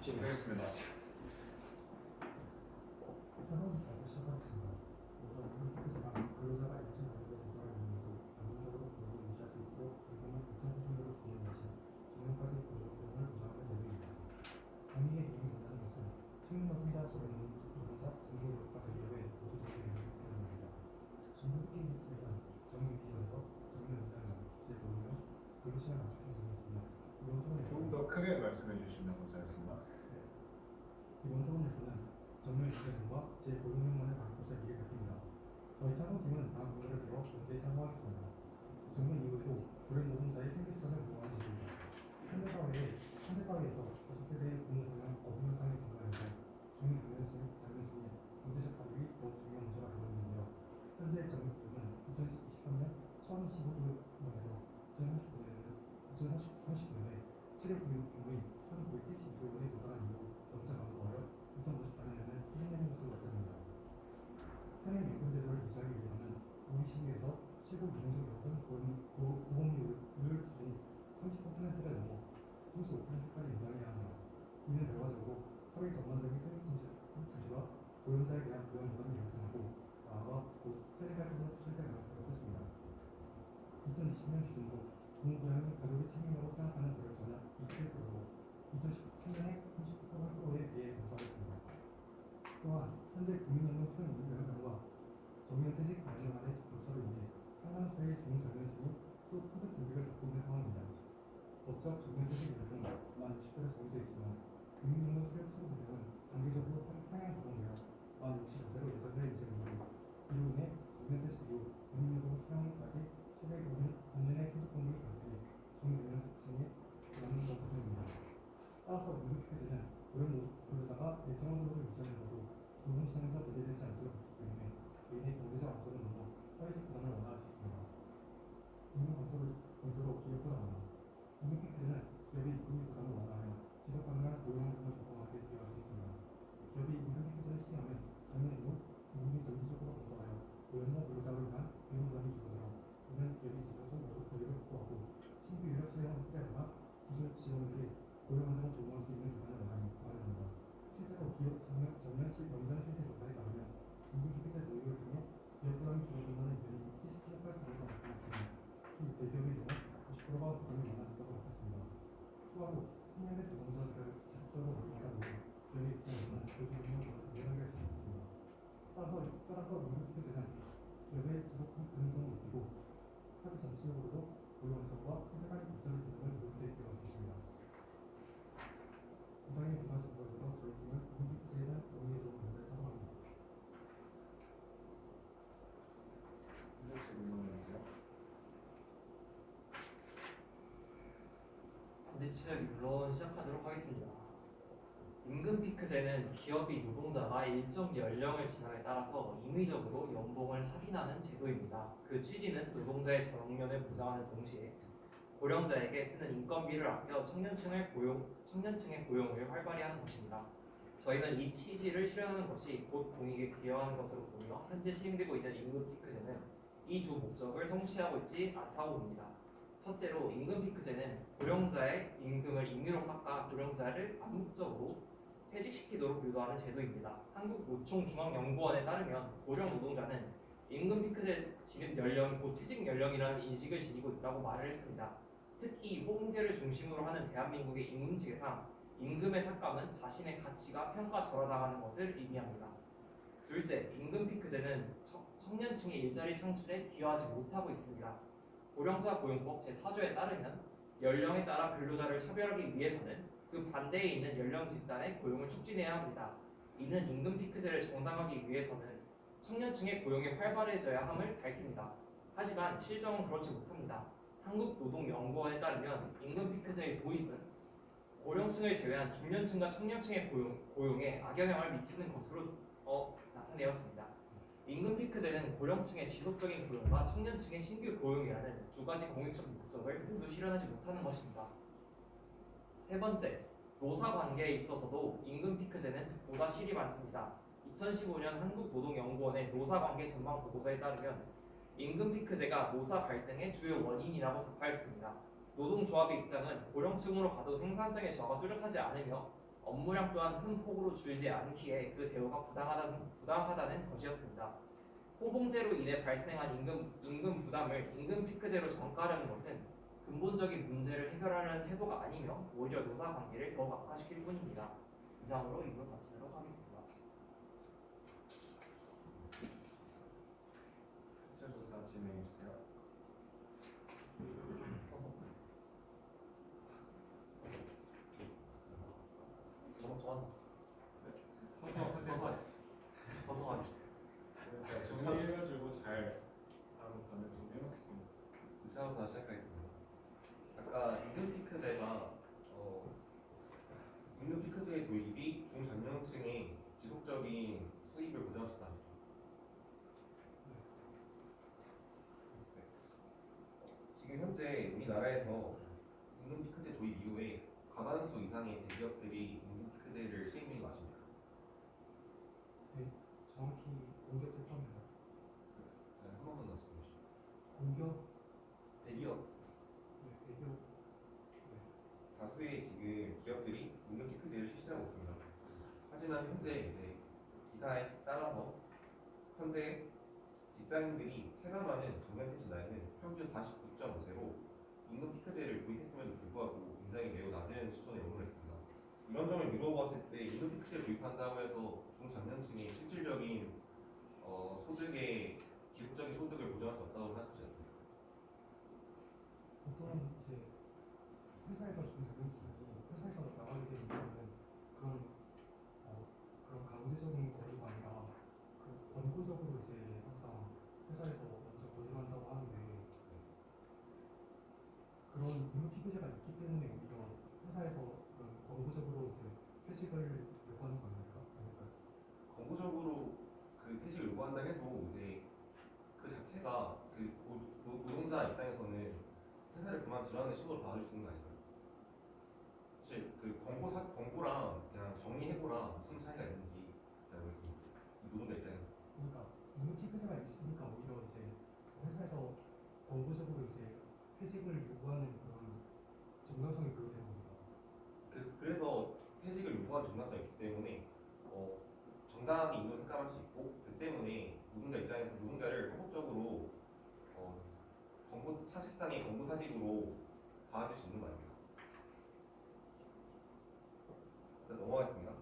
진행하겠습니다. 처음부터 시작하겠습니다. 우선 이것만 근로자가 일정 가격의 도달을 이루고 안정적으로 근로를 유지할 수 있도록 임금을 일정 수준으로 주는 것이 정년까지 근로비용을 보장하는 제도입니다. 본인의 이익을 원하는 것은 청년 노동자, 저렴 노동자, 중소기업과 대기업의 모두 정규 임금을 제공합니다. 정규 PK 제도는 정규 기준에서 정규 연장량, 제5년 근로시간 단축 기준이 있으며 이번 토론에서 조금 더 크게 말씀해 주시면 감사하겠습니다. 이번 토론에서는 정규 연장량과 제5년만의 가격부터 이해 밝힙니다. 저희 창업팀은 다음 문제를 들어 문제 참고하겠습니다. 정규 이후에도 고령 노동자의 생계수단을 보호하는 제도입니다. 현대사회에서 자식세대의 부모가정 어부명상이 증가하면서 중장년층, 장년층의 경제적 가족이 더욱 중요한 문제가 되고 있는데요. 현재 정규비용은 2023년 1025조 원에서 2030년에 최대 비용인 1972조 원에 도달한 이후 점차 감소하여 2054년에는 90년 것으로 나타납니다. 현행 임금제도를 유지하기 위해서는 OECD에서 최고 유동적 고금리율 기준이 30%를 넘어 35%까지 인정해야 합니다. 이는 결과적으로 사회 전반적인 세금 침체와 고용자에 대한 부양 부담이 발생하고 나아가 곧 세대 갈등으로 추출될 가능성이 높습니다. 2020년 기준으로 부모 부양이 가족의 책임으로 생각하는 고령자는 21%로 2013년에 39%에 비해 감소하였습니다. 또한 현재 국민연금 수령 연령과 정년퇴직 연령 간의 격차로 인해 상당수의 중장년층이 소득 공백을 겪고 있는 상황입니다. 법적 정년퇴직 연령은 만 60세로 정해져 있지만 국민연금 수령 연령은 단기적으로 상향 조정되어 만 65세로 예정되어 있는 문제로 이로 인해 정년퇴직 이후 국민연금 수령까지 최대 5년의 소득 공백이 발생해 중장년층이 부담을 받고 있습니다. 따라서 임금피크제는 고령 근로자가 일정한 근로를 유지하면서도 노동시장에서 배제되지 않도록 하기 때문에 개인의 경제적 안정을 넘어 사회적 부담을 완화할 수 있습니다. 임금 감소로 기업도 나옵니다. 임금피크제는 기업의 임금 부담을 완화하여 지속 가능한 고용 환경을 조성하게 기여할 수 있습니다. 기업이 임금피크제를 시행하면 작년 이후 임금이 정기적으로 감소하여 고용자 근로자를 위한 비용 부담이 줄어들어 이는 기업이 지속적 노동 권리를 확보하고 신규 인력 채용을 확대하거나 기술 지원들이 고용 안정을 도모할 수 있는 기반을 마련합니다. 실제로 기업 정년 영상 실태 조사에 따르면 임금피크제 도입을 통해 기업 부담이 줄어든다는 의견이 78%가 나타났지만 대기업의 경우 90%가 부담이 많아졌다고 밝혔습니다. 추가로 청년의 노동자들을 지속적으로 활용하다 보니 기업의 입장에서는 교수님을 유연하게 할 수 있습니다. 따라서 임금피크제는 기업의 지속 가능성을 높이고 사회 전체적으로도 고용 안정과 세대 간 일자리 균형을 이루는 데 기여할 수 있습니다. 이상의 두 가지 부분으로 저희 팀은 임금피크제에 대한 논의에 도움을 주는데 성공합니다. 현재 질문을 주세요. 반대치를 물론 시작하도록 하겠습니다. 임금피크제는 기업이 노동자가 일정 연령을 지남에 따라서 임의적으로 연봉을 할인하는 제도입니다. 그 취지는 노동자의 정년을 보장하는 동시에 고령자에게 쓰는 인건비를 아껴 청년층의 고용을 활발히 하는 것입니다. 저희는 이 취지를 실현하는 것이 곧 공익에 기여하는 것으로 보며 현재 시행되고 있는 임금피크제는 이 두 목적을 성취하고 있지 않다고 봅니다. 첫째로 임금피크제는 고령자의 임금을 임의로 깎아 고령자를 암묵적으로 퇴직시키도록 유도하는 제도입니다. 한국노총중앙연구원에 따르면 고령 노동자는 임금피크제 진입 연령이 곧 퇴직 연령이라는 인식을 지니고 있다고 말을 했습니다. 특히 호봉제를 중심으로 하는 대한민국의 임금체계상 임금의 삭감은 자신의 가치가 평가절하당하는 것을 의미합니다. 둘째, 임금피크제는 청년층의 일자리 창출에 기여하지 못하고 있습니다. 고령자 고용법 제4조에 따르면 연령에 따라 근로자를 차별하기 위해서는 그 반대에 있는 연령 집단의 고용을 촉진해야 합니다. 이는 임금피크제를 정당하기 위해서는 청년층의 고용이 활발해져야 함을 밝힙니다. 하지만 실정은 그렇지 못합니다. 한국노동연구원에 따르면 임금피크제의 도입은 고령층을 제외한 중년층과 청년층의 고용에 악영향을 미치는 것으로 나타내었습니다. 임금피크제는 고령층의 지속적인 고용과 청년층의 신규 고용이라는 두 가지 공익적 목적을 모두 실현하지 못하는 것입니다. 세 번째, 노사 관계에 있어서도 임금피크제는 득보다 실이 많습니다. 2015년 한국노동연구원의 노사관계 전망 보고서에 따르면 임금피크제가 노사 갈등의 주요 원인이라고 답하였습니다. 노동조합의 입장은 고령층으로 가도 생산성의 저하가 뚜렷하지 않으며 업무량 또한 큰 폭으로 줄지 않기에 그 대우가 부당하다는 것이었습니다. 호봉제로 인해 발생한 임금 부담을 임금 피크제로 전가하려는 것은 근본적인 문제를 해결하려는 태도가 아니며 오히려 노사 관계를 더욱 악화시킬 뿐입니다. 이상으로 이걸 마치도록 하겠습니다. 실제 조사 진행해 주세요. 서서 하세요. 정리해가지고 잘 다음부터는 정리해놓겠습니다. 처음부터 시작하겠습니다. 아까 임금 피크제가 임금 피크제의 도입이 중장년층의 지속적인 수입을 보장시켰다. 지금 현재 우리나라에서 임금 피크제 도입 이후에 과반수 이상의 대기업들이 임금 피크제를 시행해 왔습니다. 정확히 공격 대표입니다. 한 번만 더 말씀해 주시죠. 공격 대기업 대기업 다수의 지금 기업들이 임금 피크제를 실시하고 있습니다. 하지만 현재 이제 기사에 따라서 현대 직장인들이 체감하는 정년퇴직 나이는 평균 49.5세로 임금 피크제를 도입했음에도 불구하고 굉장히 매우 낮은 수준에 머무르겠습니다. 이런 점을 미뤄봤을 때 임금 피크제를 도입한다고 해서 중장년층의 실질적인 소득의 지속적인 소득을 보장할 수 없다고 생각하지 않습니까? 보통 이제 회사에서 주는 자격증이 회사에서 나가게 되는 경우는 그런 강제적인 거래가 아니라 그 권고적으로 이제 항상 회사에서 먼저 권유한다고 하는데 그런 임금 피크제가 있기 때문에 오히려 회사에서 그런 권고적으로 이제 퇴직을 요구하는 거 아닙니까? 권고적으로 그 퇴직을 요구한다 해도 이제 그 자체가 그 노동자 입장에서는 회사를 그만두라는 식으로 받을 수 있는 거 아닌가요? 사실 그 권고랑 그냥 정리해고랑 무슨 차이가 있는지 모르겠습니다. 이 노동자 입장에서. 그러니까 임금 피크제가 있으니까 오히려 이제 회사에서 권고적으로 이제 퇴직을 요구하는 그런 정당성이 부여되는 겁니다. 그래서 퇴직을 요구하는 정당성이 있기 때문에 정당하게 임금을 삭감할 수 있고 그 때문에 노동자 입장에서 노동자를 합법적으로 사실상의 권고사직으로 받을 수 있는 거 아닙니까? 일단 넘어가겠습니다.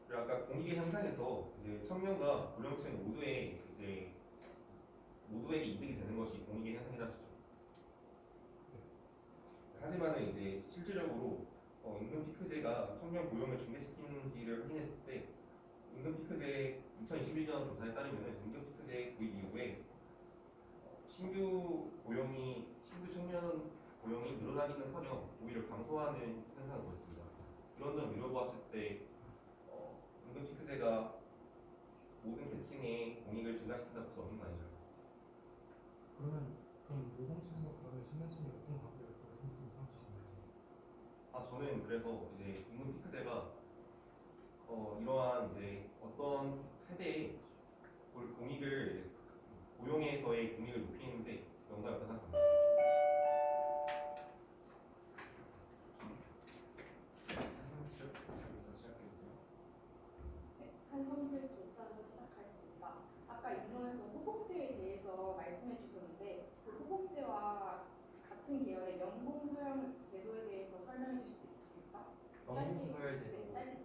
그리고 아까 공익의 향상에서 이제 청년과 고령층 모두에게 이득이 되는 것이 공익의 향상이라고 하시죠. 하지만은 이제 실질적으로 임금 피크제가 청년 고용을 증대시키는지를 확인했을 때 임금 피크제 2021년 조사에 따르면 임금 피크제 도입 이후에 신규 청년 고용이 늘어나기는커녕 오히려 감소하는 현상을 보였습니다. 이런 점 미뤄보았을 때 임금 피크제가 모든 계층의 공익을 증가시킨다고 볼 수 없는 거 아니죠? 그러면 노동층과 그러면 신분층이 어떤 관계를 삼으시나요? 저는 그래서 이제 임금 피크제가 이러한 이제 어떤 세대의 고용에서의 공익을 높이는데 영향을 생각합니다. 찬성실 조사 시작해 주세요. 네, 찬성실 조사를 시작하겠습니다. 아까 인론에서 호봉제에 대해서 말씀해 주셨는데 그 호봉제와 같은 계열의 연봉서열 제도에 대해서 설명해 주실 수 있으십니까? 연봉서열 네, 제도. 짧게.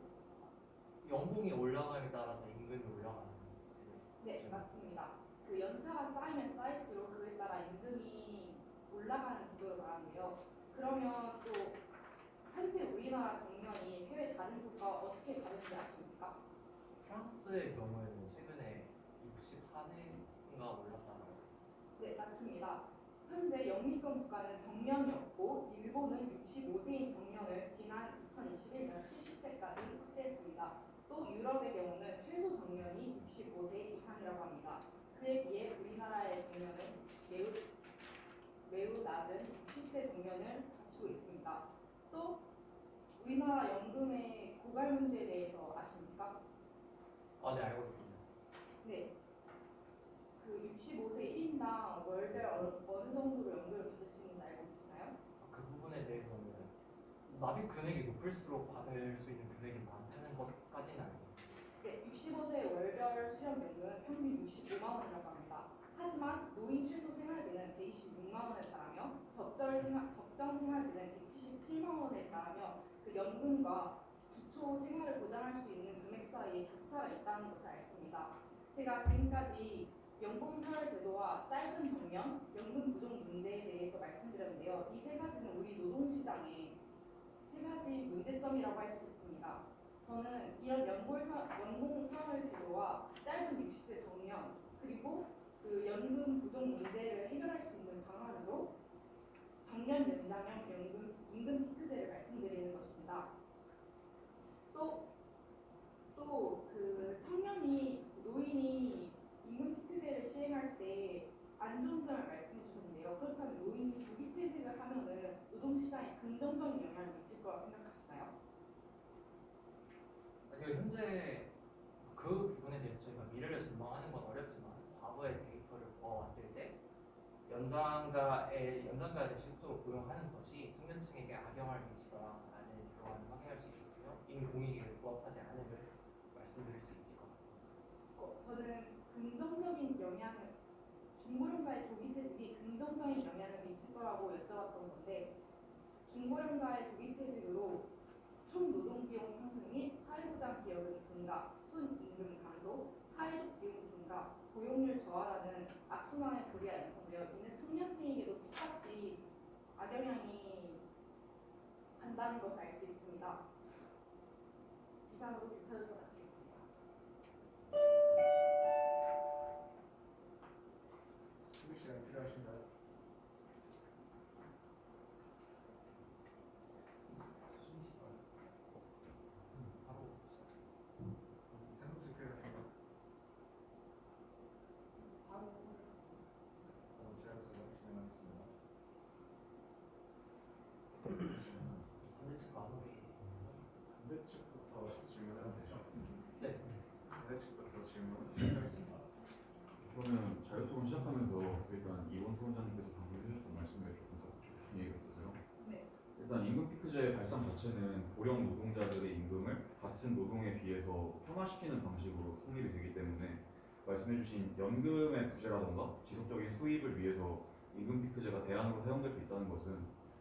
연봉이 올라감에 따라서 임금이 올라가는 제도. 네, 맞습니다. 그 연차가 쌓이면 쌓일수록 그에 따라 임금이 올라가는 구조를 말하는데요. 그러면 또 현재 우리나라 정년이 해외 다른 국가와 어떻게 다른지 아십니까? 프랑스의 경우에는 최근에 64세인가 올랐다고 했습니다. 네, 맞습니다. 현재 영미권 국가는 정년이었고 일본은 65세인 정년을 지난 2021년 70세까지 확대했습니다. 또 유럽의 경우는 최소 정년이 65세 이상이라고 합니다. 그에 비해 우리나라의 정년은 매우 낮은 60세 정년을 갖추고 있습니다. 또 우리나라 연금의 고갈 문제에 대해서 아십니까? 네, 알고 있습니다. 네. 그 65세 1인당 월별 어느 정도로 연금을 받을 수 있는지 알고 계시나요? 그 부분에 대해서는 납입 금액이 높을수록 받을 수 있는 금액이 많다는 것까지는 알겠습니다. 네, 65세 월별 수령연금은 평균 65만 원이라고 합니다. 하지만 노인 최소 생활비는 126만 원에 달하며 적정 생활비는 177만 원에 달하며 그 연금과 기초 생활을 보장할 수 있는 금액 사이에 격차가 있다는 것을 알 수 있습니다. 제가 지금까지 연금서열제도와 짧은 정년, 연금 부족 문제에 대해서 말씀드렸는데요. 이 세 가지는 우리 노동시장의 세 가지 문제점이라고 할 수 있습니다. 저는 이런 연공서열제도와 짧은 60세 정년 그리고 그 연금 부족 문제를 해결할 수 있는 방안으로 정년 연장형 임금 피크제를 말씀드리는 것입니다. 또 그 노인이 임금 피크제를 시행할 때 안 좋은 점을 말씀해 주셨는데요. 그렇다면 노인이 조기퇴직을 하면은 노동시장에 긍정적인 영향을 미칠 거라고 생각하시나요? 아니요, 현재 그 부분에 대해서 저희가 미래를 전망하는 건 어렵지만 과거의 데이터를 보아왔을 때 연장자를 지속적으로 고용하는 것이 청년층에게 악영향을 미치더라라는 결과를 확인할 수 있었으며 인공위기에 부합하지 않음을 말씀드릴 수 있을 것 같습니다. 저는 긍정적인 영향을 중고령자의 조기퇴직이 긍정적인 영향을 미칠 거라고 여쭤봤던 건데 중고령자의 조기퇴직으로 총 노동비용 상승 및 사회보장 기여금 증가, 순임금 감소, 사회적 비용 증가, 고용률 저하라는 악순환의 고리가 양성되어 이는 청년층에게도 똑같이 악영향이 간다는 것을 알 수 있습니다. 이상으로 교차조사 마치겠습니다. 수비 시간 필요하신가요? 바로 찬성 씨 필요하신가요? 바로 하겠습니다. 제가 진행하겠습니다. 반대측 마무리. 반대측부터 질문하면 되죠? 네. 반대측부터 질문 시작하겠습니다. 그러면 자유토론 시작하면서 일단 이원 토론자님께서 방금 해주셨던 말씀에 조금 더 붙이고 싶은 얘기가 있어서요. 네. 일단 임금 피크제의 발상 자체는 고령 노동자들의 임금을 같은 노동에 비해서 평화시키는 방식으로 성립이 되기 때문에 말씀해주신 연금의 부재라던가 지속적인 수입을 위해서 임금 피크제가 대안으로 사용될 수 있다는 것은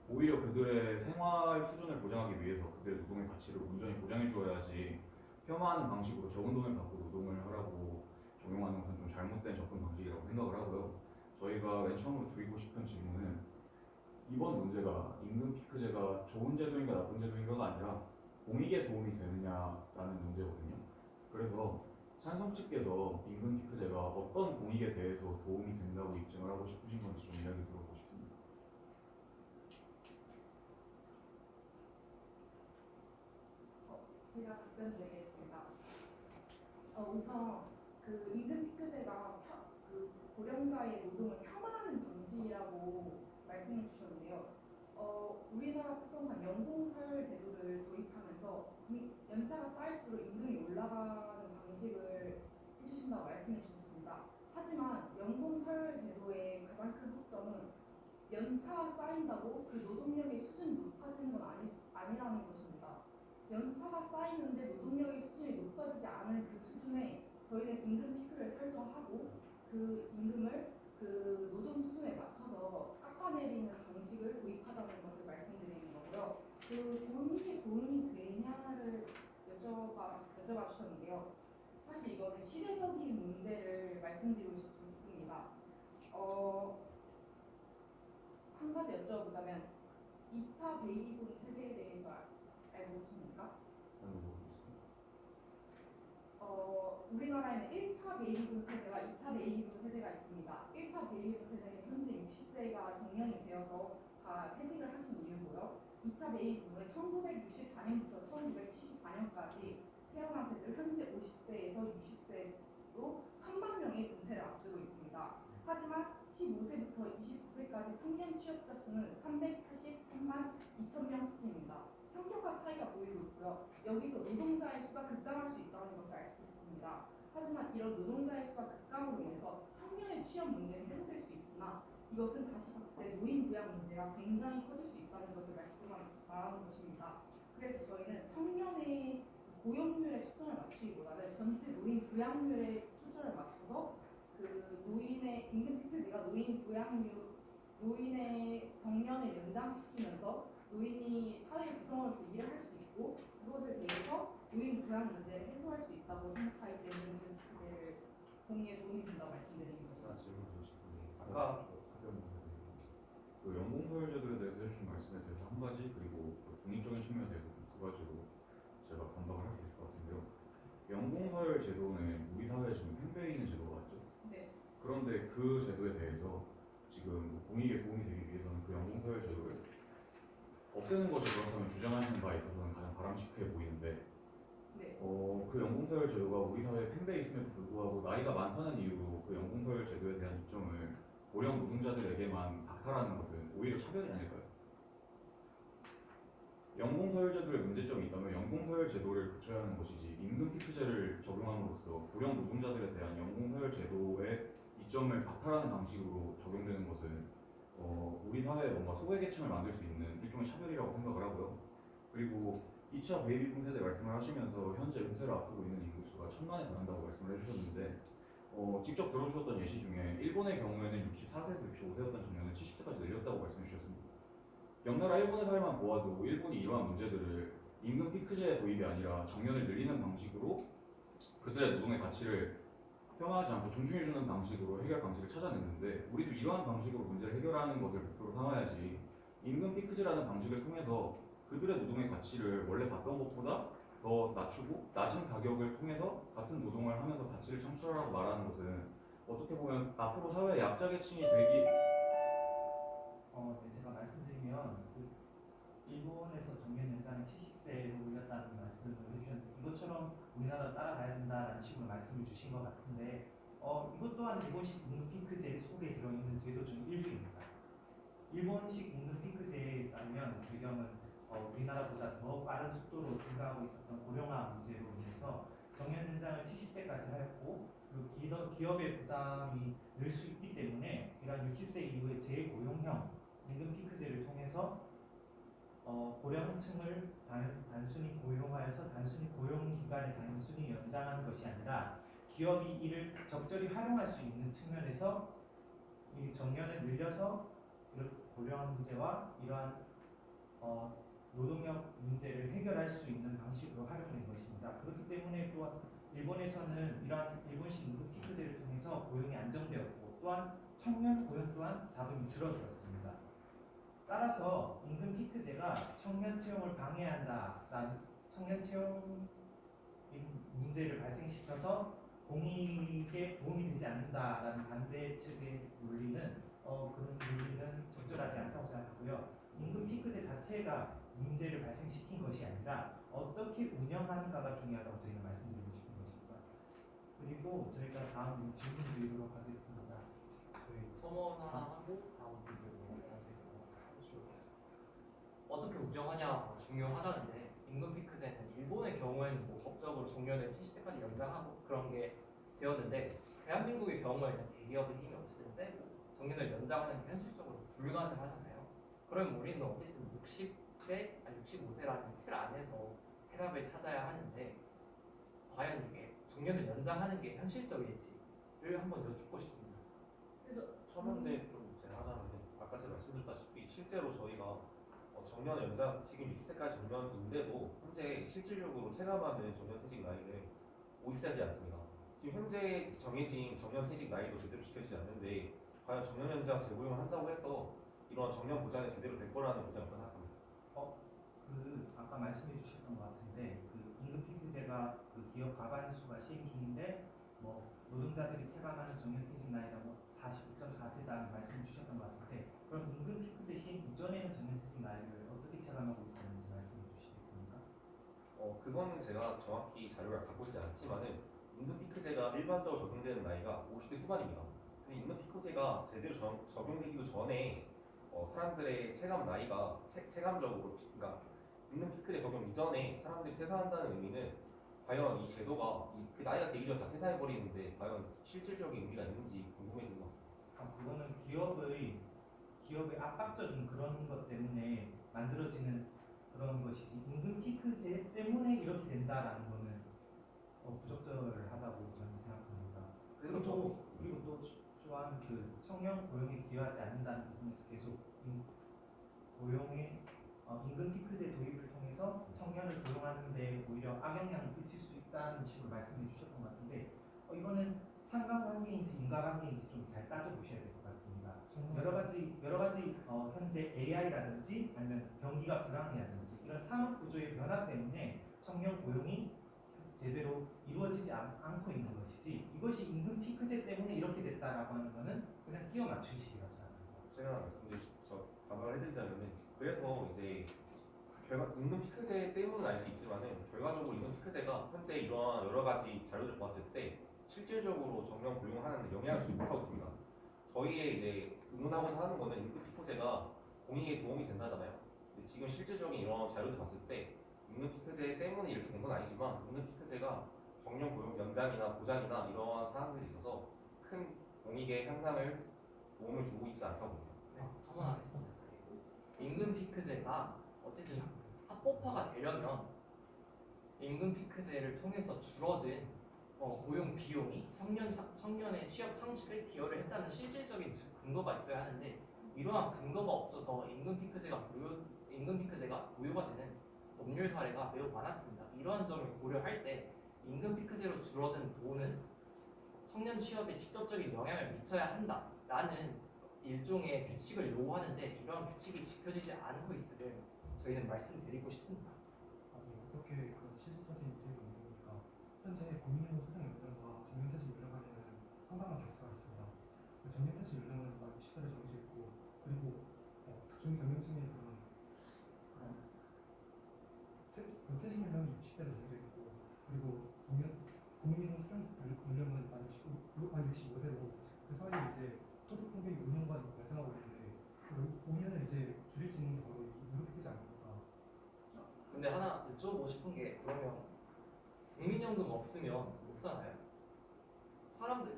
오히려 그들의 생활 수준을 보장하기 위해서 그들의 노동의 가치를 온전히 보장해 주어야지 폄하하는 방식으로 적은 돈을 받고 노동을 하라고 적용하는 것은 좀 잘못된 접근 방식이라고 생각을 하고요. 저희가 맨 처음으로 드리고 싶은 질문은 이번 문제가 임금 피크제가 좋은 제도인가 나쁜 제도인가가 아니라 공익에 도움이 되느냐라는 문제거든요. 그래서 찬성 측께서 임금 피크제가 어떤 공익에 대해서 도움이 된다고 입증을 하고 싶으신 건지 좀 이야기 들어보고 싶습니다. 제가 답변 드리겠습니다. 우선 그 임금 피크제가 그 고령자의 노동을 폄하하는 방식이라고 말씀해 주셨는데요. 우리나라 특성상 연공서열 제도를 도입하면서 연차가 쌓일수록 임금이 올라가는 방식을 해주신다고 말씀해 주셨습니다. 하지만 연공서열 제도의 가장 큰 허점은 연차가 쌓인다고 그 노동력의 수준이 높아지는 건 아니라는 것입니다. 연차가 쌓이는데 노동력의 수준이 높아지지 않은 그 수준에 저희는 임금 피크를 설정하고 그 임금을 그 노동 수준에 맞춰서 깎아내리는 방식을 도입하자는 것을 말씀드리는 거고요. 그 공익에 도움이 되냐를 여쭤봐 주셨는데요. 사실 이거는 시대적인 문제를 말씀드리고 싶습니다. 한 가지 여쭤보자면 2차 베이비붐 세대에 대해서 알고 계십니까? 우리나라에는 1차 베이비붐 세대와 2차 베이비붐 세대가 있습니다. 1차 베이비붐 세대는 현재 60세가 정년이 되어서 다 퇴직을 하신 이유고요. 2차 베이비붐은 1964년부터 1974년까지 태어난 세대를 현재 50세에서 60세로 1000만 명의 은퇴를 앞두고 있습니다. 하지만 15세부터 29세까지 청년 취업자 수는 383만 2천 명 수준입니다. 현격한 차이가 보이고 있고요. 여기서 노동자의 수가 급감할 수 있다는 것을 알 수 있습니다. 하지만 이런 노동자의 수가 급감으로 인해서 청년의 취업 문제는 해소될 수 있으나 이것은 다시 봤을 때 노인 부양 문제가 굉장히 커질 수 있다는 것을 말하는 것입니다. 그래서 저희는 청년의 고용률에 초점을 맞추기보다는 전체 노인 부양률에 초점을 맞춰서 그 노인의 임금 피크제가 노인의 정년을 연장시키면서 노인이 사회 구성원으로서 일을 할 수 있고 그것에 대해서 노인 부양 문제를 해소할 수 있다고 생각하기 때문에 임금 피크제를 공의에 도움이 된다고 말씀드리는 것입니다. 제가 질문 드리고 싶은데 아까 그 연공서열제도에 대해서 해주신 말씀에 대해서 한 가지 그리고 그 공익적인 측면에 대해서 두 가지로 제가 반박을 할 수 있을 것 같은데요. 연공서열 제도는 우리 사회에 지금 팽배해 있는 제도가 맞죠? 네. 그런데 그 제도에 대해서 지금 공익에 도움이 되기 위해서는 그 연공서열 제도를 없애는 것이 그렇다면 주장하시는 바에 있어서는 가장 바람직해 보이는데 네. 그 연공서열 제도가 우리 사회에 팽배해 있음에도 불구하고 나이가 많다는 이유로 그 연공서열 제도에 대한 이점을 고령 노동자들에게만 박탈하는 것은 오히려 차별이 아닐까요? 연공서열 제도의 문제점이 있다면 연공서열 제도를 고쳐야 하는 것이지 임금 피크제를 적용함으로써 고령 노동자들에 대한 연공서열 제도의 이점을 박탈하는 방식으로 적용되는 것은 우리 사회에 뭔가 소외계층을 만들 수 있는 일종의 차별이라고 생각을 하고요. 그리고 2차 베이비붐 세대 말씀을 하시면서 현재 은퇴를 앞두고 있는 인구수가 1000만에 달한다고 말씀을 해주셨는데 직접 들어주셨던 예시 중에 일본의 경우에는 64세에서 65세였던 청년을 70세까지 늘렸다고 말씀해 주셨습니다. 영나라 일본의 사회만 보아도 일본이 이러한 문제들을 임금 피크제 도입이 아니라 정년을 늘리는 방식으로 그들의 노동의 가치를 폄하하지 않고 존중해주는 방식으로 해결 방식을 찾아냈는데 우리도 이러한 방식으로 문제를 해결하는 것을 목표로 삼아야지 임금 피크제라는 방식을 통해서 그들의 노동의 가치를 원래 받던 것보다 더 낮추고 낮은 가격을 통해서 같은 노동을 하면서 가치를 창출하라고 말하는 것은 어떻게 보면 앞으로 사회의 약자계층이 되기 네, 제가 말씀드리면 그 일본에서 정년 연장을 70세로 올렸다는 말씀을 해주셨는데 이것처럼 우리나라 따라가야 된다라는 식으로 말씀을 주신 것 같은데 이것 또한 일본식 임금 피크제 속에 들어있는 제도 중 일부입니다. 일본식 임금 피크제에 따르면 배경은 우리나라보다 더 빠른 속도로 증가하고 있었던 고령화 문제로 인해서 정년 연장을 70세까지 하였고 그 기업의 부담이 늘 수 있기 때문에 이런 60세 이후의 재고용형 임금 피크제를 통해서 고령층을 단순히 고용하여서 단순히 고용 기간을 단순히 연장하는 것이 아니라 기업이 이를 적절히 활용할 수 있는 측면에서 이 정년을 늘려서 고령화 문제와 이러한 노동력 문제를 해결할 수 있는 방식으로 활용된 것입니다. 그렇기 때문에 또한 일본에서는 이러한 일본식 임금 피크제를 통해서 고용이 안정되었고 또한 청년 고용 또한 자금이 줄어들었습니다. 따라서 임금 피크제가 청년 채용을 방해한다라는 청년 채용 문제를 발생시켜서 공익에 도움이 되지 않는다라는 반대 측의 논리는 그런 논리는 적절하지 않다고 생각하고요. 임금 피크제 자체가 문제를 발생시킨 것이 아니라 어떻게 운영하는가가 중요하다고 저희는 말씀드리고 싶은 것입니다. 그리고 저희가 다음 질문 드리도록 하겠습니다. 저희 첨언 하나 하고 다음 문제로 자세히 어떻게 운영하냐가 중요하다는데 임금 피크제는 일본의 경우에는 뭐 법적으로 정년을 70세까지 연장하고 그런 게 되었는데 대한민국의 경우에는 대기업의 힘이 어쨌든 세고 정년을 연장하는 게 현실적으로 불가능하잖아요. 그럼 우리는 어쨌든 60세, 아니 65세라는 틀 안에서 해답을 찾아야 하는데 과연 이게 정년을 연장하는 게 현실적일지를 한번 여쭙고 싶습니다. 그래서 첨언데 좀 제가 하자면 아까 제가 말씀드렸다시피 실제로 저희가 정년 연장 지금 60세까지 정년인데도 현재 실질적으로 체감하는 정년퇴직 나이는 50세지 않습니다. 지금 현재 정해진 정년퇴직 나이도 제대로 지켜지지 않는데 과연 정년 연장 재고용을 한다고 해서 이러한 정년 보장이 제대로 될 거라는 보장을 생각합니다. 아까 말씀해 주셨던 것 같은데 그 임금 피크제가 그 기업 과반수가 시행 중인데 노동자들이 체감하는 정년퇴직 나이가 49.4세다는 말씀 주셨던 것 같은데 그럼 임금 피크제 시행 이전에는 정년퇴직 나이를 어떻게 체감하고 있었는지 말씀해 주시겠습니까? 그거는 제가 정확히 자료를 갖고 있지 않지만은 임금 피크제가 일반적으로 적용되는 나이가 50대 후반입니다. 근데 임금 피크제가 제대로 적용되기도 전에 사람들의 체감 나이가 체감적으로 그러니까 임금 피크제 적용 이전에 사람들이 퇴사한다는 의미는 과연 이 제도가 그 나이가 되기 전에 다 퇴사해 버리는데 과연 실질적인 의미가 있는지 궁금해지는 것 같습니다. 그거는 기업의 압박적인 그런 것 때문에 만들어지는 그런 것이지 임금 피크제 때문에 이렇게 된다라는 거는 부적절하다고 저는 생각합니다. 그리고 또 또한 그 청년 고용에 기여하지 않는다는 부분에서 계속 고용의 임금 피크제 도입을 통해서 청년을 고용하는데 오히려 악영향을 끼칠 수 있다는 식으로 말씀해 주셨던 것 같은데 이거는 상관관계인지 인과관계인지 좀 잘 따져보셔야 될 것 같습니다. 여러 가지 현재 AI라든지 아니면 경기가 불황이라든지 이런 산업 구조의 변화 때문에 청년 고용이 제대로 이루어지지 않고 있는 것이지 이것이 임금 피크제 때문에 이렇게 됐다라고 하는 것은 그냥 끼워 맞추기식이라고 생각합니다. 제가 반박을 해드리자면은 그래서 이제 임금 피크제 때문은 알 수 있지만은 결과적으로 임금 피크제가 현재 이러한 여러 가지 자료를 봤을 때 실질적으로 정년 고용하는 데 영향을 주지 못하고 있습니다. 저희의 이제 의논하고자 하는 거는 임금 피크제가 공익에 도움이 된다잖아요. 근데 지금 실질적인 이런 자료를 봤을 때 임금 피크제 때문에 이렇게 된 건 아니지만 임금 피크제가 정년 고용 연장이나 보장이나 이러한 사항들이 있어서 큰 공익의 향상을 도움을 주고 있지 않다고 봅니다. 네, 첨언하겠습니다. 임금 피크제가 어쨌든 합법화가 되려면 임금 피크제를 통해서 줄어든 고용 비용이 청년의 취업 창출에 기여를 했다는 실질적인 근거가 있어야 하는데 이러한 근거가 없어서 임금 피크제가 무효가 되는 법률 사례가 매우 많았습니다. 이러한 점을 고려할 때 임금 피크제로 줄어든 돈은 청년 취업에 직접적인 영향을 미쳐야 한다라는 일종의 규칙을 요구하는데 이러한 규칙이 지켜지지 않고 있음을 저희는 말씀드리고 싶습니다. 어떻게 그 실질적인 대입이 있는 겁니까? 현재 국민연금 수령 연령과 정년퇴직 연령 간에는 상당한 격차가 있습니다. 그 정년퇴직 연령은 만 60세로 정해져 있고 그리고 특정 정년층에 그런 퇴직 연령이 60세로 정해져 있고 그리고 국민연금 수령 연령은 만 65세로 그 사이에 이제 소득 분배의 5년간 발생하고 있는데 그 5년을 이제 줄일 수 있는 게 바로 이 무료피크지 않습니까? 근데 하나 여쭤보고 싶은 게 그러면 국민연금 없으면 못 사나요? 사람들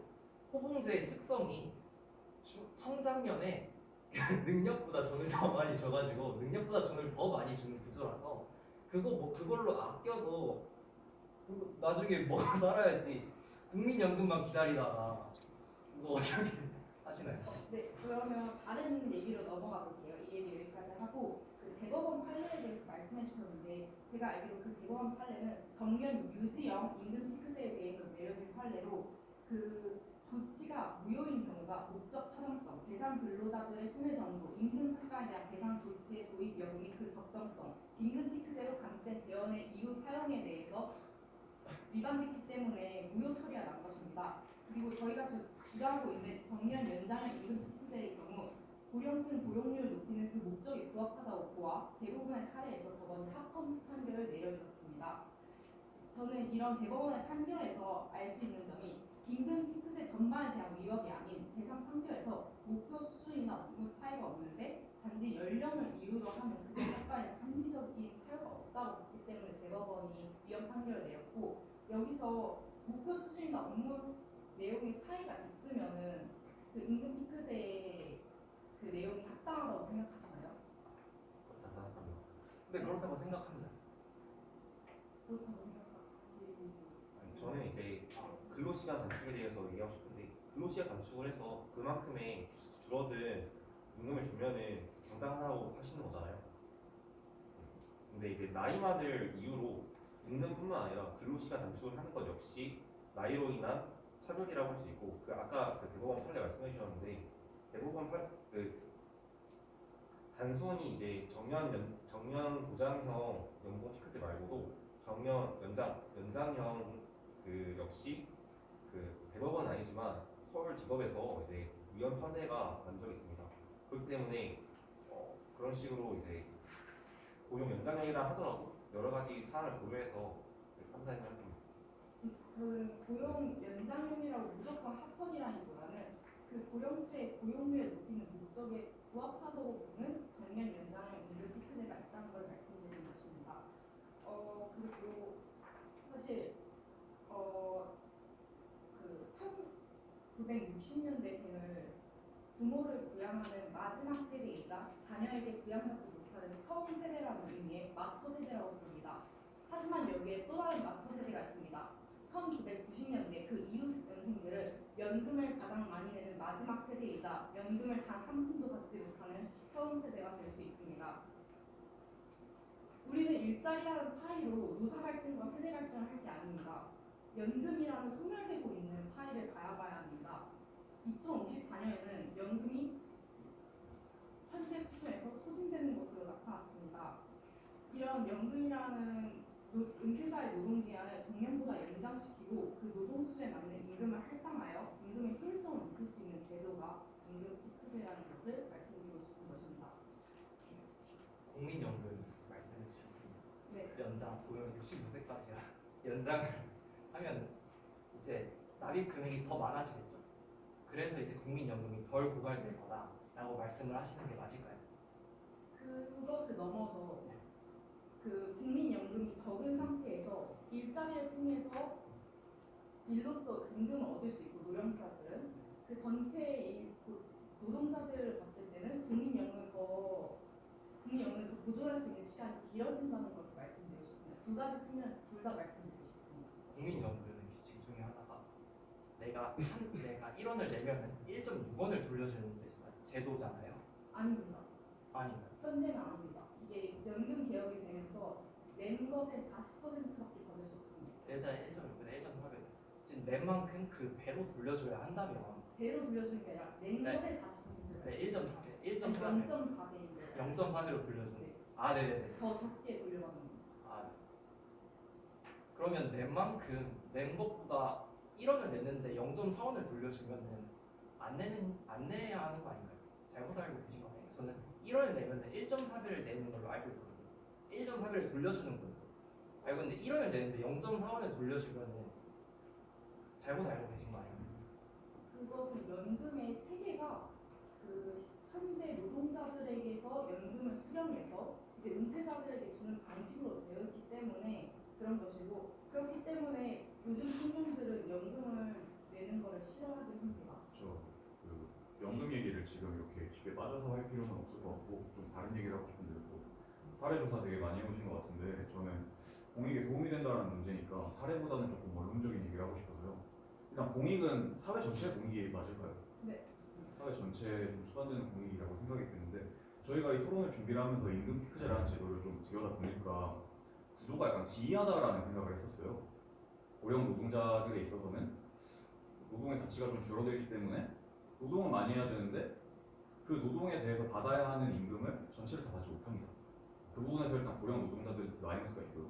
호봉제의 특성이 청장년에 능력보다 돈을 더 많이 줘가지고 능력보다 돈을 더 많이 주는 구조라서 그걸로 아껴서 나중에 먹어 살아야지 국민연금만 기다리다가 그거 어떻게 하시나요? 네, 그러면 다른 얘기로 넘어가 볼게요. 이 얘기 여기까지 하고 그 대법원 판례에 대해서 말씀해 주셨는데 제가 알기로 그 대법원 판례는 정년 유지형 임금 피크제에 대해서 내려진 판례로 그 조치가 무효인 경우가 목적 타당성, 대상 근로자들의 손해 정도, 임금 상가에 대한 대상 조치의 도입 여부 및 그 적정성, 임금 피크제로 감된 재원의 이후 사용에 대해서 위반됐기 때문에 무효 처리가 난 것입니다. 그리고 저희가 주장하고 있는 정년 연장형 임금 피크제의 경우 고령층 고용률을 높이는 그 목적에 부합하다고 보아 대부분의 사례에서 법원이 합헌 판결을 내려주었습니다. 저는 이런 대법원의 판결에서 알 수 있는 점이 임금 피크제 전반에 대한 위협이 아닌 대상 판결에서 목표 수준이나 업무 차이가 없는데 단지 연령을 이유로 하는 그들 약간의 합리적인 차이가 없다고 봤기 때문에 대법원이 위헌 판결을 내렸고 여기서 목표 수준이나 업무 내용의 차이가 있으면은 그 임금 피크제 그 내용이 합당하다고 생각하시나요? 네, 그렇다고 생각합니다. 그렇다고 생각하시나요? 저는 이제 근로시간 단축에 대해서 얘기하고 싶은데 근로시간 단축을 해서 그만큼의 줄어든 임금을 주면은 정당하다고 하시는 거잖아요. 근데 이제 나이만을 이유로 임금뿐만 아니라 근로시간 단축을 하는 것 역시 나이로 인한 차별이라고 할 수 있고 아까 그 대법원 판례 말씀해 주셨는데 대법원 단순히 이제 정년 보장형 연봉 피크제 말고도 정년 연장형 그 역시 그 대법원은 아니지만 서울지법에서 이제 위헌 판례가 난 적이 있습니다. 그렇기 때문에 그런 식으로 이제 고용 연장형이라 하더라도 여러 가지 사안을 고려해서 판단을 합니다. 저는 고용 연장형이라고 무조건 합헌이라기보다는 그 고령체의 고용률을 높이는 목적에 부합하다고 보는 정년 연장형 임금 피크제가 있다는 걸 말씀드리는 것입니다. 그리고 사실 그 1960년대생을 부모를 부양하는 마지막 세대이자 자녀에게 부양받지 못한 도입하는 처음 세대라는 의미의 마처 세대라고 부릅니다. 하지만 여기에 또 다른 마처 세대가 있습니다. 1990년대 그 이후 연생들은 연금을 가장 많이 내는 마지막 세대이자 연금을 단 한 푼도 받지 못하는 처음 세대가 될 수 있습니다. 우리는 일자리라는 파이로 노사 갈등과 세대 갈등을 할 게 아닙니다. 연금이라는 소멸되고 있는 파이를 봐야 합니다. 2054년에는 연금이 현재 수준에서 소진되는 것으로 나타났습니다. 이런 연금이라는 은퇴자의 노동기한을 정년보다 연장시키고 그 노동 수준에 맞는 임금을 할당하여 임금의 효율성을 높일 수 있는 제도가 임금 피크제라는 것을 말씀드리고 싶은 것입니다. 국민연금 말씀해 주셨습니다. 네. 연장 보면 65세까지야. 연장을 하면 이제 납입 금액이 더 많아지겠죠. 그래서 이제 국민연금이 덜 고갈될 거다라고 말씀을 하시는 게 맞을까요? 그것을 넘어서 그 국민연금이 적은 상태에서 일자리를 통해서 일로서 임금을 얻을 수 있고 노령자들은 그 전체 노동자들을 봤을 때는 국민연금을 더 보존할 수 있는 시간이 길어진다는 것을 말씀드리고 싶습니다. 두 가지 측면에서 둘 다 말씀드리고 싶습니다. 국민연금의 규칙 중에 하나가 내가 1원을 내면은 1.6원을 돌려주는 제도잖아요. 아닙니다. 아닌가요? 현재는 아닙니다. 이게 연금 개혁이 되면서 낸 것의 40%밖에 받을 수 없습니다. 일단 1.6분에 1.4배. 지금 낸 만큼 그 배로 돌려줘야 한다면 배로 돌려주는 게 아니라 낸 네. 것의 40%를 네, 1.4배, 1.4배, 0.4배인 거예요. 0.4배로 돌려주는. 네. 아, 네네네. 더 적게 돌려받는 겁니다. 아, 그러면 낸 만큼 낸 것보다 1원을 냈는데 0.4원을 돌려주면은 안 내야 하는 거 아닌가요? 잘못 알고 계신 거 아니에요? 저는 1원을 내면 1.4배를 내는 걸로 알고 있거든요. 1.4배를 돌려주는 걸로 알고 있는데 1원을 내는데 0.4원을 돌려주면은 잘못 알고 계신 거 아니에요? 그것은 연금의 체계가 그 현재 노동자들에게서 연금을 수령해서 이제 은퇴자들에게 주는 방식으로 되어 있기 때문에 그런 것이고 그렇기 때문에 요즘 청년들은 연금을 내는 것을 싫어하긴 합니다. 그 연금 얘기를 지금 이렇게 깊게 빠져서 할 필요는 없을 것 같고 좀 다른 얘기를 하고 싶은데 또 사례조사 되게 많이 해오신 것 같은데 저는 공익에 도움이 된다는 문제니까 사례보다는 조금 원론적인 얘기를 하고 싶어서요. 일단 공익은 사회 전체 공익이 맞을까요? 네. 사회 전체에 좀 수반되는 공익이라고 생각이 드는데 저희가 이 토론을 준비를 하면서 임금 피크제라는 제도를 좀 들여다 보니까 구조가 약간 기이하다라는 생각을 했었어요. 고령 노동자들에 있어서는 노동의 가치가 좀 줄어들기 때문에 노동을 많이 해야 되는데 그 노동에 대해서 받아야 하는 임금을 전체를 다 받지 못합니다. 그 부분에서 일단 고령 노동자들한테 마이너스가 있고요.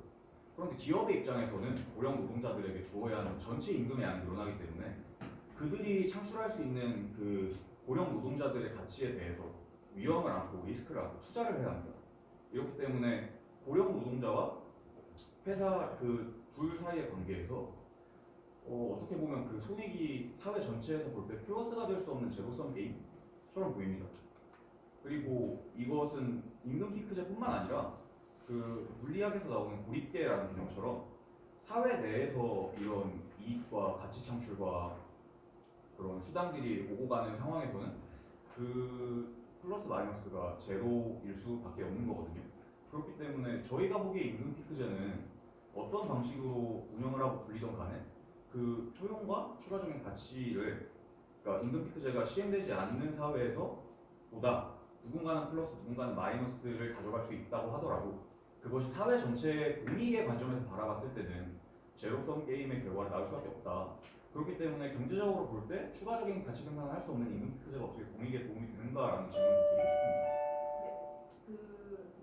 그런데 기업의 입장에서는 고령 노동자들에게 주어야 하는 전체 임금의 양이 늘어나기 때문에 그들이 창출할 수 있는 그 고령 노동자들의 가치에 대해서 위험을 안고 리스크를 안고 투자를 해야 합니다. 이렇기 때문에 고령 노동자와 회사 그 둘 사이의 관계에서 어떻게 보면 그 손익이 사회 전체에서 볼 때 플러스가 될 수 없는 제로섬 게임처럼 보입니다. 그리고 이것은 임금 피크제뿐만 아니라 그 물리학에서 나오는 고립계라는 개념처럼 사회 내에서 이런 이익과 가치 창출과 그런 수당들이 오고 가는 상황에서는 그 플러스 마이너스가 제로일 수밖에 없는 거거든요. 그렇기 때문에 저희가 보기에 임금 피크제는 어떤 방식으로 운영을 하고 굴리던 간에 그 효용과 추가적인 가치를 그러니까 임금 피크제가 시행되지 않는 사회에서 보다 누군가는 플러스 누군가는 마이너스를 가져갈 수 있다고 하더라도 그것이 사회 전체의 공익의 관점에서 바라봤을 때는 제로섬 게임의 결과를 낳을 수밖에 없다. 그렇기 때문에 경제적으로 볼 때 추가적인 가치 생산을 할 수 없는 임금 피크제가 어떻게 공익에 도움이 되는가라는 질문을 드리고 싶습니다. 그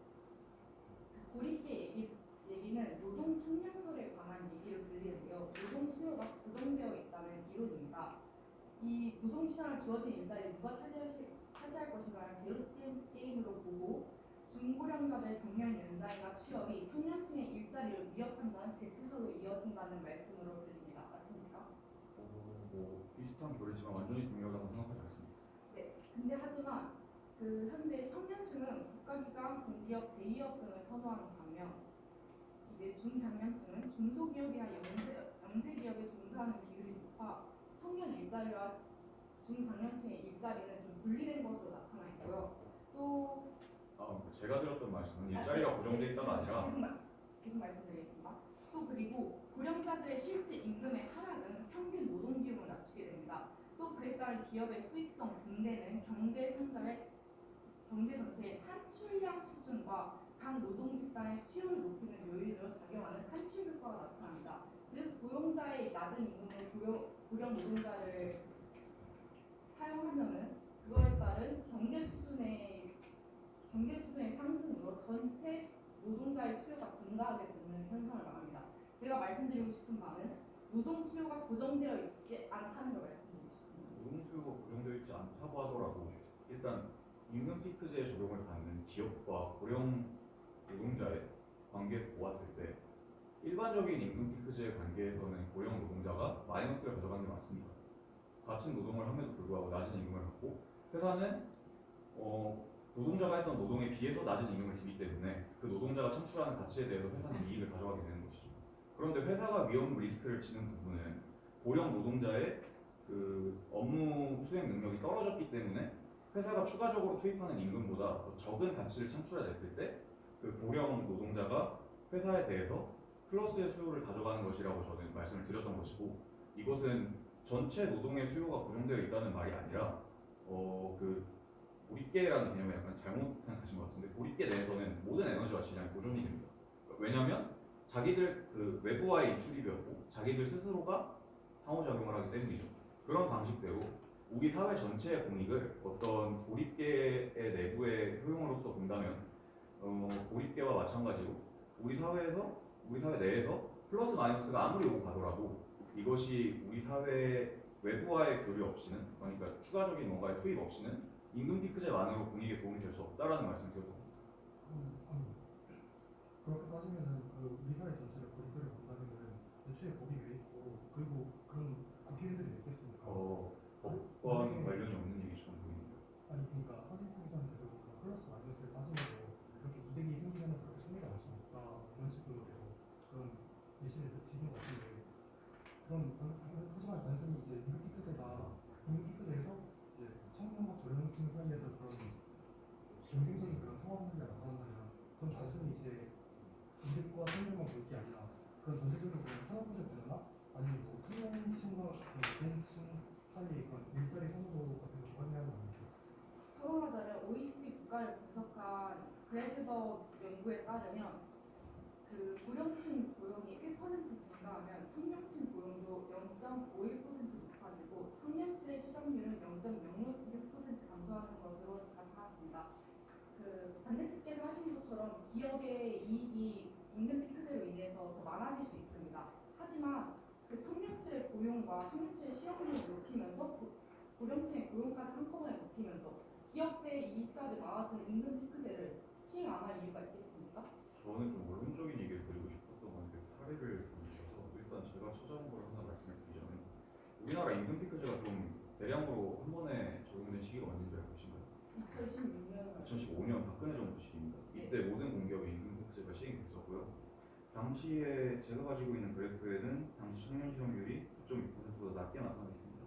고립계 얘기는 노동 총량설에 관한 얘기를 들리는데요. 노동 수요가 고정되어 있다는 이론입니다. 이 노동 시장을 주어진 일자리를 누가 차지할 것인가를 제로섬 게임으로 보고 중고령자들의 정년 연장이나 취업이 청년층의 일자리를 위협한다는 대치설로 이어진다는 말씀으로 들립니다. 맞습니까? 비슷한 교리지만 완전히 동의하다고 생각하지 않습니다. 네. 근데 하지만 그 현재 청년층은 국가기관, 공기업, 대기업 등을 선호하는 반면 이제 중장년층은 중소기업이나 영세기업에 종사하는 비율이 높아 청년 일자리와 중장년층의 일자리는 좀 분리된 것으로 나타나 있고요. 또 제가 들었던 말씀은 일자리가 고정돼 있다가 아니라 계속 말씀드리겠습니다. 또 그리고 고령자들의 실질 임금의 하락은 평균 노동 비용을 낮추게 됩니다. 또 그에 따른 기업의 수익성 증대는 경제 전체의 산출량 수준과 각 노동 집단의 수요를 높이는 요인으로 작용하는 산출 효과가 나타납니다. 즉 고용자의 낮은 임금을 고령 노동자를 사용하면은 그거에 따른 경제 수준의 상승으로 전체 노동자의 수요가 증가하게 되는 현상을 말합니다. 제가 말씀드리고 싶은 바는 노동 수요가 고정되어 있지 않다는 걸 말씀드리고 싶습니다. 노동 수요가 고정되어 있지 않다고 하더라도 일단 임금 피크제에 적용을 받는 기업과 고령 노동자의 관계에서 보았을 때 일반적인 임금 피크제의 관계에서는 고령 노동자가 마이너스를 가져가는 게 맞습니다. 같은 노동을 함에도 불구하고 낮은 임금을 받고 회사는 노동자가 했던 노동에 비해서 낮은 임금을 주기 때문에 그 노동자가 창출하는 가치에 대해서 회사는 이익을 가져가게 되는 것이죠. 그런데 회사가 위험 리스크를 지는 부분은 고령 노동자의 그 업무 수행 능력이 떨어졌기 때문에 회사가 추가적으로 투입하는 임금보다 더 적은 가치를 창출해냈을 때 그 고령 노동자가 회사에 대해서 플러스의 수요를 가져가는 것이라고 저는 말씀을 드렸던 것이고, 이것은 전체 노동의 수요가 고정되어 있다는 말이 아니라 그 고립계라는 개념을 약간 잘못 생각하신 것 같은데, 고립계 내에서는 모든 에너지와 질량이 보존이 됩니다. 왜냐하면 자기들 그 외부와의 인출입이었고 자기들 스스로가 상호작용을 하기 때문이죠. 그런 방식대로 우리 사회 전체의 공익을 어떤 고립계의 내부의 효용으로서 본다면 고립계와 마찬가지로 우리 사회 내에서 플러스 마이너스가 아무리 오고 가더라도 이것이 우리 사회 외부와의 교류 없이는, 그러니까 추가적인 뭔가의 투입 없이는 임금 피크제만으로 공익에 도움이 될 수 없다라는 말씀을 드렸던 겁니다. 그렇게 따지면은 그 우리 사회 전체를 고립계를 본다면은 애초에 법이 왜 있고 그리고 그런 국회의원들이 왜 있겠습니까? 법과 관련이 없는 얘기처럼 보입니다. 아니 그러니까 선생님께서는 플러스 마이너스를 따지면서 그렇게 이득이 생기면 그렇게 손해가 날 수는 없다 이런 식으로 해서 그런 예시를 드시는 것 같은데, 하지만 단순히 이제 임금 피크제에서 이제 청년과 저렴층 사이에서 그런 경쟁적인 그런 상황 문제가 나타난다면 그건 단순히 이제 이득과 손해만 볼 게 아니라 그런 전체적으로 그런 산업부의 변화나 아니면 뭐 청년층과 노동층 사이의 그런 일자리 선호 같은 거 관여하는 거 아닙니까? 처음하자면 OECD 국가를 분석한 그레스버 연구에 따르면 그 고령층 고용이 1% 증가하면 청년층 고용도 0.51% 높아지고 청년층의 실업률은 0.06% 감소하는 것으로 나타났습니다. 그 반대측께서 하신 것처럼 기업의 이익이 임금 피크제로 인해서 더 많아질 수 있습니다. 하지만 그 청년층의 고용과 청년층의 실업률을 높이면서 고령층의 고용까지 한꺼번에 높이면서 기업의 이익까지 많아지는 임금 피크제를 시행 안 할 이유가 있겠습니까? 저는 좀 원론적인 얘기를 드리고 싶었던 건데 사례를 보여주셔서 일단 제가 찾아온 걸 하나 말씀을 드리자면, 우리나라 임금 피크제가 좀 대량으로 한 번에 적용된 시기가 언제인지 알고 계신가요? 2016년 2015년 박근혜 정부 시기입니다. 이때 모든 공기업의 임금 피크제가 시행이 됐었고요. 당시에 제가 가지고 있는 그래프에는 당시 청년 실업률이 9.6%보다 낮게 나타나 있습니다.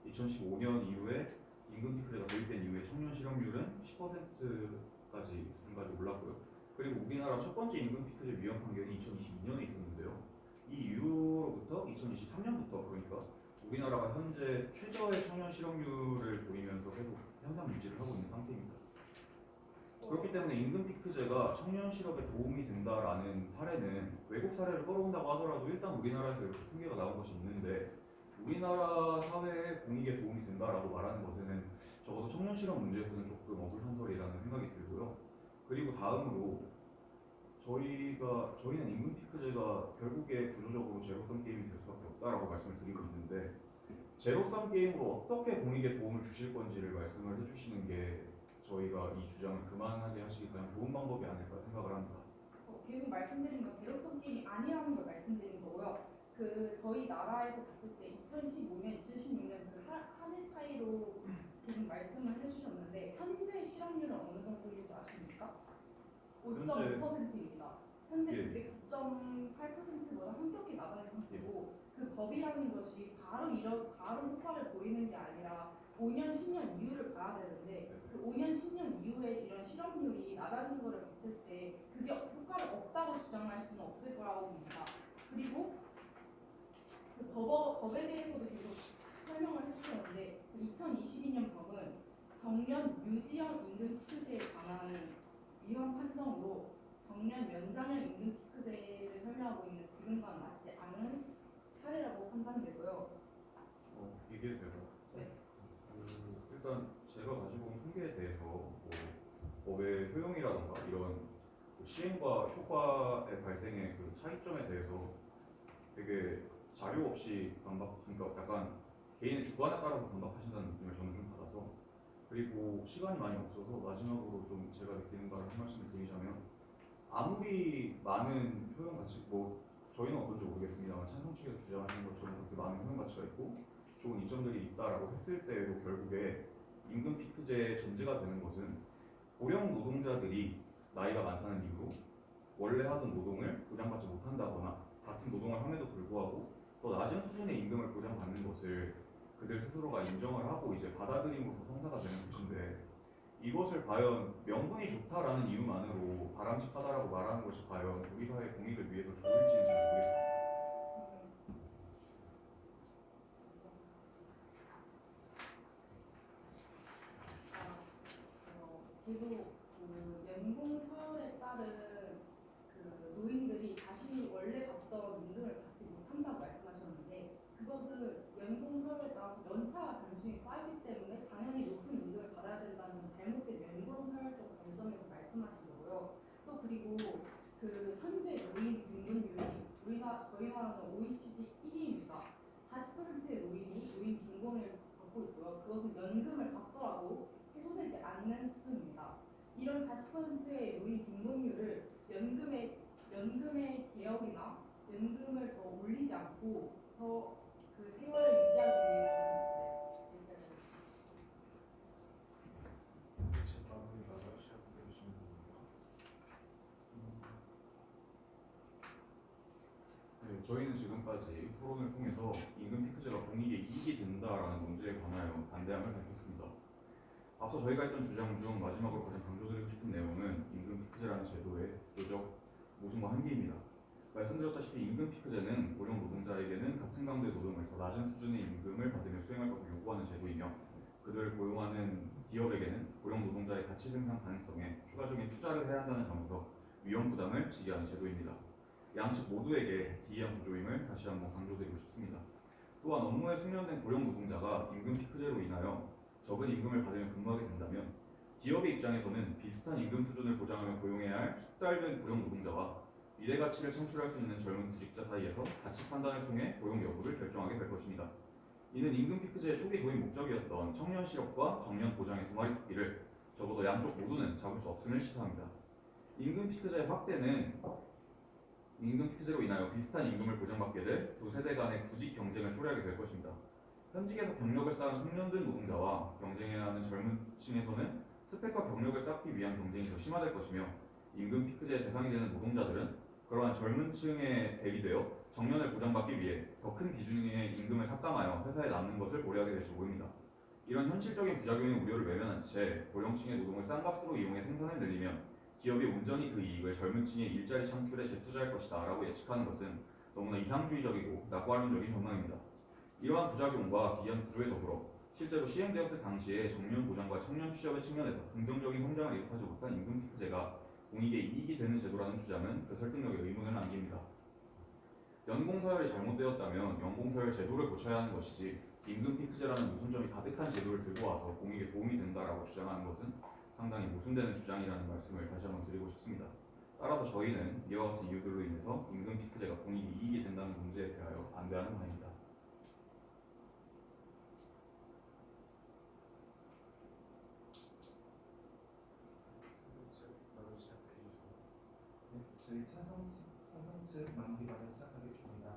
2015년 이후에 임금 피크제가 도입된 이후에 청년 실업률은 10%까지 수준까지 올랐고요. 그리고 우리나라 첫 번째 임금 피크제 위헌 판결이 2022년에 있었는데요. 이 이후로부터 2023년부터 그러니까 우리나라가 현재 최저의 청년 실업률을 보이면서 계속 현상 유지를 하고 있는 상태입니다. 그렇기 때문에 임금 피크제가 청년 실업에 도움이 된다라는 사례는 외국 사례를 끌어온다고 하더라도 일단 우리나라에서 이렇게 통계가 나온 것이 있는데, 우리나라 사회의 공익에 도움이 된다라고 말하는 것에는 적어도 청년 실업 문제에서는 조금 어불성설이라는 생각이 들고요. 그리고 다음으로 저희는 임금 피크제가 결국에 구조적으로 제로섬 게임이 될 수밖에 없다라고 말씀을 드리고 있는데, 제로섬 게임으로 어떻게 공익에 도움을 주실 건지를 말씀을 해주시는 게 저희가 이 주장을 그만하게 하시기 가장 좋은 방법이 아닐까 생각을 합니다. 계속 말씀드린 건 제로섬 게임이 아니라는 걸 말씀드린 거고요. 그 저희 나라에서 봤을 때 2015년, 2016년 그 한 해 차이로 계속 말씀을 해주셨는데 현재 실업률은 어느 정도인지 아십니까? 5.5%입니다. 현재 그때 9.8%보다 한겹게 나가는 상태고, 그 법이라는 것이 바로 효과를 보이는 게 아니라 5년, 10년 이후를 봐야 되는데 그 5년, 10년 이후에 이런 실업률이 낮아진 거를 봤을 때 그게 효과를 없다고 주장할 수는 없을 거라고 봅니다. 그리고 그 법에 대해서도 계속 설명을 해주셨는데 2022년 법은 정년 유지형 임금 피크제에 관한 위헌 판정으로 정년 연장형 임금 피크제를 설명하고 있는 지금과는 맞지 않은 사례라고 판단되고요. 이게 되고 네. 일단 제가 가지고 온 통계에 대해서 법의 효용이라던가 이런 시행과 효과의 발생의 그 차이점에 대해서 되게 자료 없이 그러니까 약간 개인의 주관에 따라서 반박하신다는 느낌을 저는 좀 받아서, 그리고 시간이 많이 없어서 마지막으로 좀 제가 느끼는 바를 한 말씀을 드리자면, 아무리 많은 효용 가치, 저희는 어떤지 모르겠습니다만 찬성 측에서 주장하시는 것처럼 그렇게 많은 효용 가치가 있고 좋은 이점들이 있다라고 했을 때에도 결국에 임금 피크제의 전제가 되는 것은 고령 노동자들이 나이가 많다는 이유로 원래 하던 노동을 보장받지 못한다거나 같은 노동을 함에도 불구하고 더 낮은 수준의 임금을 보장받는 것을 그들 스스로가 인정을 하고 이제 받아들임으로써 성사가 되는 것인데, 이것을 과연 명분이 좋다라는 이유만으로 바람직하다라고 말하는 것이 과연 우리 사회 공익을 위해서 좋을지는 잘 모르겠습니다. 계속 그 연봉 서열에 따른 그 노인들이 자신이 원래 받던 임금을 받지 못한다고 말씀하셨는데, 그것은 연봉 서열에 따라서 연차와 단순히 쌓이기 때문에 당연히 높은 임금을 받아야 된다는 잘못된 연봉 서열적 관점에서 말씀하신 거고요. 또 그리고 그 현재 노인 빈곤율이 저희 나라는 OECD 1위입니다. 40%의 노인이 노인 빈곤을 겪고 있고요. 그것은 연금을 받더라도 해소되지 않는 수준입니다. 이런 40%의 노인 빈곤율을 연금의 개혁이나 연금을 더 올리지 않고 더 그 생활을 유지하기 위해서는 제 마무리가 시작해 주시면 됩니다. 네, 저희는 지금까지 토론을 통해서 임금 피크제가 공익에 이익이 된다라는 논제에 관하여 반대함을 밝혔습니다. 앞서 저희가 했던 주장 중 마지막으로 가장 강조드리고 싶은 내용은 임금 피크제라는 제도의 구조적 모순과 한계입니다. 말씀드렸다시피 임금 피크제는 고령 노동자에게는 같은 강도의 노동을 더 낮은 수준의 임금을 받으며 수행할 것을 요구하는 제도이며, 그들을 고용하는 기업에게는 고령 노동자의 가치 생산 가능성에 추가적인 투자를 해야 한다는 점에서 위험 부담을 지게 하는 제도입니다. 양측 모두에게 기이한 구조임을 다시 한번 강조드리고 싶습니다. 또한 업무에 숙련된 고령 노동자가 임금 피크제로 인하여 적은 임금을 받으며 근무하게 된다면 기업의 입장에서는 비슷한 임금 수준을 보장하며 고용해야 할 숙달된 고령 노동자와 미래 가치를 창출할 수 있는 젊은 구직자 사이에서 가치 판단을 통해 고용 여부를 결정하게 될 것입니다. 이는 임금 피크제의 초기 도입 목적이었던 청년 실업과 정년 보장의 두 마리 토끼를 적어도 양쪽 모두는 잡을 수 없음을 시사합니다. 임금 피크제의 확대는 임금 피크제로 인하여 비슷한 임금을 보장받게 될 두 세대 간의 구직 경쟁을 초래하게 될 것입니다. 현직에서 경력을 쌓은 숙련된 노동자와 경쟁해야 하는 젊은 층에서는 스펙과 경력을 쌓기 위한 경쟁이 더 심화될 것이며, 임금 피크제의 대상이 되는 노동자들은 그러한 젊은 층에 대비되어 정년을 보장받기 위해 더 큰 비중의 임금을 삭감하여 회사에 남는 것을 고려하게 될지 모릅니다. 이런 현실적인 부작용의 우려를 외면한 채 고령층의 노동을 싼 값으로 이용해 생산을 늘리면 기업이 온전히 그 이익을 젊은 층의 일자리 창출에 재투자할 것이다 라고 예측하는 것은 너무나 이상주의적이고 낙관론적인 전망입니다. 이러한 부작용과 기이한 구조에 더불어 실제로 시행되었을 당시에 정년 보장과 청년 취업의 측면에서 긍정적인 성장을 이룩하지 못한 임금 피크제가 공익에 이익이 되는 제도라는 주장은 그 설득력에 의문을 남깁니다. 연봉 서열이 잘못되었다면 연봉 서열 제도를 고쳐야 하는 것이지 임금 피크제라는 모순점이 가득한 제도를 들고 와서 공익에 도움이 된다라고 주장하는 것은 상당히 모순되는 주장이라는 말씀을 다시 한번 드리고 싶습니다. 따라서 저희는 이와 같은 이유들로 인해서 임금 피크제가 공익에 이익이 된다는 문제에 대하여 반대하는 바입니다. 저희 찬성 측 마무리 발언 시작하겠습니다.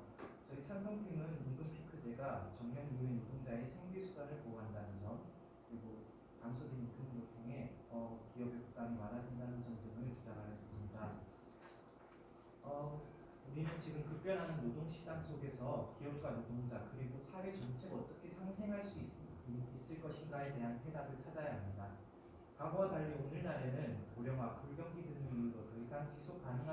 저희 찬성팀은 임금 피크제가 정년 이후의 노동자의 생계 수단을 보호한다는 점, 그리고 감소된 임금을 통해 기업의 부담이 완화된다는 점 등을 주장하였습니다. 우리는 지금 급변하는 노동시장 속에서 기업과 노동자 그리고 사회 전체가 어떻게 상생할 수 있을 것인가 물가에 대한 해답을 찾아야 합니다. 과거와 달리 오늘날에는 고령화, 불경기 등의 이유로 더 이상 지속 가능하지